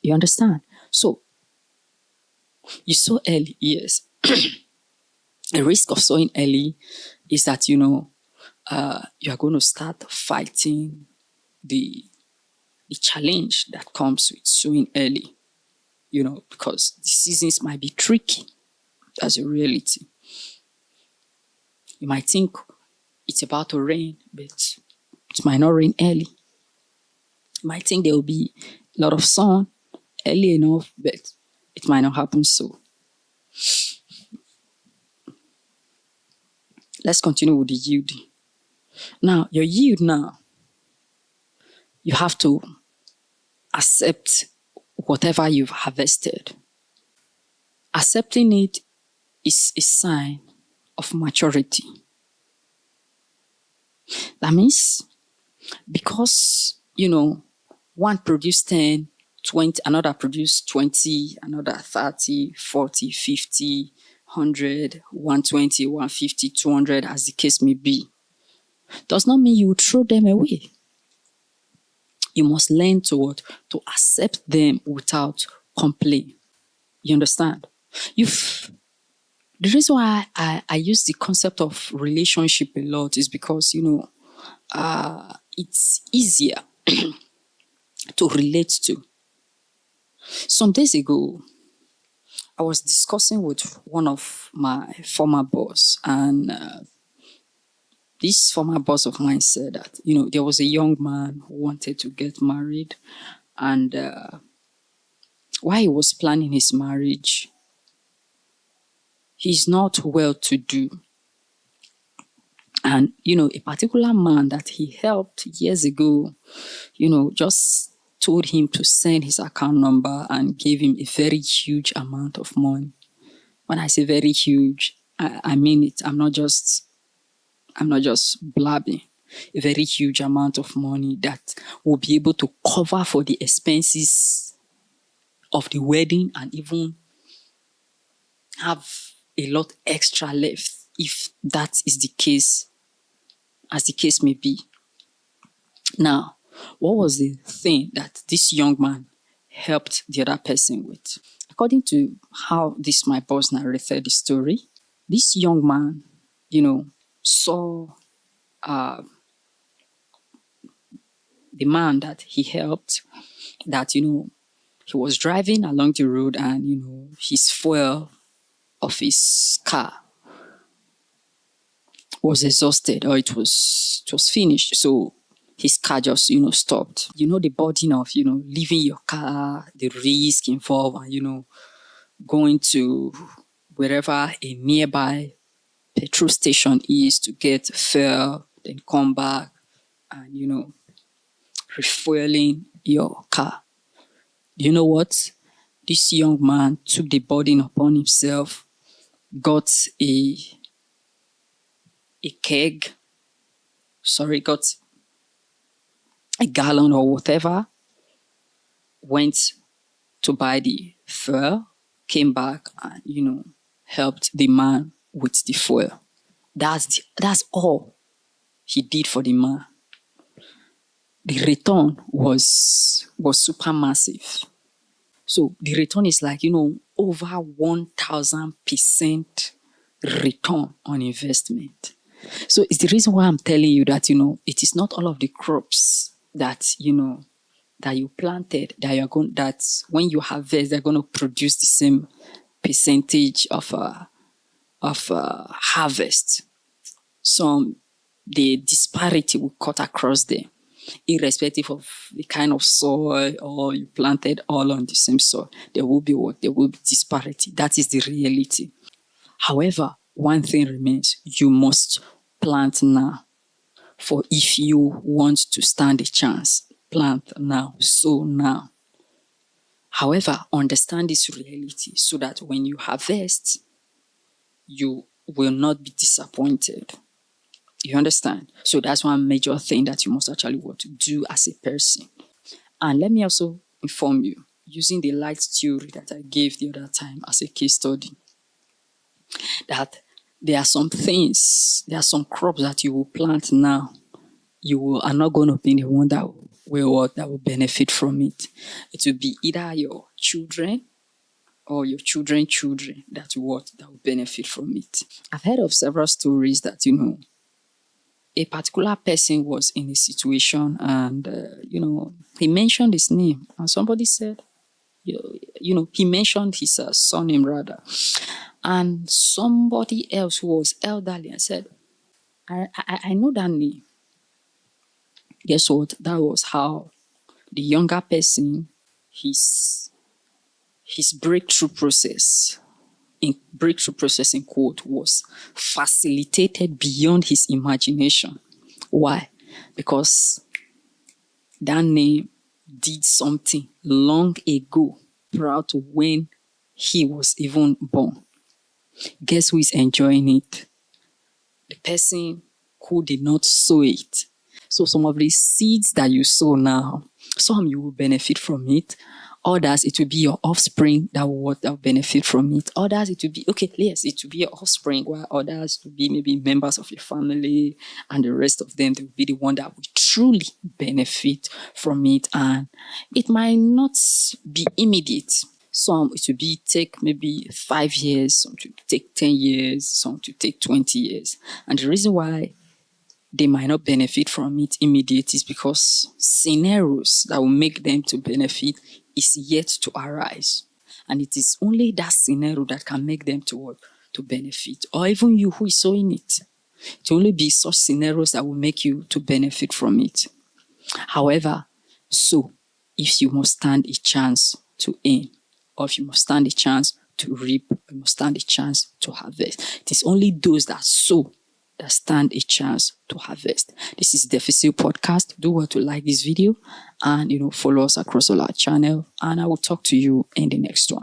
You understand? So, you sow early, yes. The risk of sowing early is that, you are going to start fighting the challenge that comes with sowing early, because the seasons might be tricky. That's a reality. You might think it's about to rain, but it might not rain early. You might think there will be a lot of sun early enough, but it might not happen so. Let's continue with the yielding. Now, your yield now, you have to accept whatever you've harvested. Accepting it is a sign of maturity. That means because, one produced 10, 20, another produced 20, another 30, 40, 50, 100, 120, 150, 200, as the case may be, does not mean you throw them away. You must learn to accept them without complaint. You understand? The reason why I use the concept of relationship a lot is because, it's easier to relate to. Some days ago, I was discussing with one of my former boss, and this former boss of mine said that, there was a young man who wanted to get married, and while he was planning his marriage, he's not well-to-do. And, a particular man that he helped years ago, just told him to send his account number and gave him a very huge amount of money. When I say very huge, I mean it. I'm not just blabbing. A very huge amount of money that will be able to cover for the expenses of the wedding and even have a lot extra left, if that is the case, as the case may be. Now, what was the thing that this young man helped the other person with? According to how my boss narrated the story, this young man, saw the man that he helped, that, he was driving along the road and, his fuel of his car was exhausted, or it was finished. So his car just, stopped. The burden of, leaving your car, the risk involved, and, going to wherever a nearby petrol station is to get fuel, then come back and, refueling your car. You know what? This young man took the burden upon himself, got a gallon or whatever, went to buy the fuel, came back and, helped the man with the fuel. That's all he did for the man. The return was super massive. So the return is like, over 1,000% return on investment. So it's the reason why I'm telling you that, it is not all of the crops that, that you planted, that when you harvest, they're going to produce the same percentage of harvest. So the disparity will cut across there, irrespective of the kind of soil, or you planted all on the same soil. There will be disparity. That is the reality. However, one thing remains: you must plant now. For if you want to stand a chance, plant now, sow now. However, understand this reality so that when you harvest, you will not be disappointed. You understand? So that's one major thing that you must actually want to do as a person. And let me also inform you, using the light theory that I gave the other time as a case study, that there are some crops that you will plant now. You are not going to be the one that will that will benefit from it. It will be either your children or your children that will benefit from it. I've heard of several stories that, a particular person was in a situation and, he mentioned his name and somebody said, he mentioned his surname rather. And somebody else who was elderly and said, I know that name. Guess what? That was how the younger person, his breakthrough process in quote, was facilitated beyond his imagination. Why? Because that name did something long ago prior to when he was even born. Guess who is enjoying it? The person who did not sow it. So some of the seeds that you sow now, some you will benefit from it. Others, it will be your offspring that will benefit from it. Others, it will be, it will be your offspring, while others will be maybe members of your family, and the rest of them, they will be the one that will truly benefit from it. And it might not be immediate. Some, it will take maybe 5 years, some to take 10 years, some to take 20 years. And the reason why they might not benefit from it immediately is because scenarios that will make them to benefit is yet to arise. And it is only that scenario that can make them to benefit. Or even you who is sowing it. It will only be such scenarios that will make you to benefit from it. However, so if you must stand a chance to earn, or if you must stand a chance to reap, you must stand a chance to harvest. It is only those that sow that stand a chance to harvest. This is Defisil Podcast. Do well to like this video and follow us across all our channel, and I will talk to you in the next one.